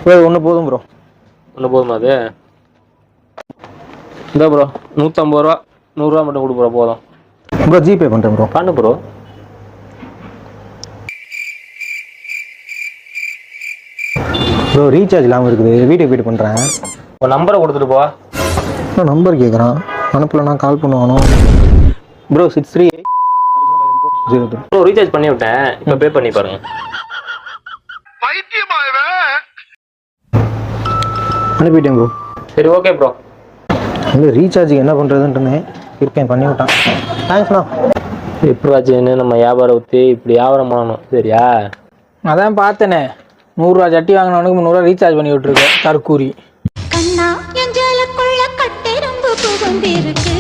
Bro ஒன்று போதும் bro. ஒன்று போதுமா அது? இந்த ப்ரோ 150 ரூபா 100 மட்டும் கொடு ப்ரோ போதும். ப்ரோ ஜிபே பண்ணுறேன் ப்ரோ. பண்ணு ப்ரோ. ப்ரோ ரீசார்ஜ் இல்லாமல் இருக்குது, வீட்டுக்கு போய்ட்டு பண்ணுறேன். உன் நம்பரை கொடுத்துட்டு போ. ப்ரோ நம்பர் கேட்குறான், அனுப்பலன்னா கால் பண்ணுவானோ. ப்ரோ 638 ப்ரோ ரீசார்ஜ் பண்ணி விட்டேன், இப்போ பே பண்ணி பாருங்க. அனுப்பிட்டேன் ப்ரோ. சரி ஓகே ப்ரோ. இல்லை ரீசார்ஜுக்கு என்ன பண்ணுறதுன்ட்டுன்னு இருக்கேன், பண்ணி விட்டான். தேங்க்ஸ்ண்ணா. எப்படி ஆச்சுன்னு நம்ம வியாபாரம் ஊற்றி இப்படி வியாபாரம் பண்ணணும் சரியா? அதான் பார்த்தேனே, 100 ரூபா சட்டி வாங்கினவனுக்கு 300 ரூபா ரீசார்ஜ் பண்ணி விட்டுருக்கேன் தற்கூரி. கண்ணா என் ஜலக்குள்ள கட்டெரும்பு புகுந்திருக்கு.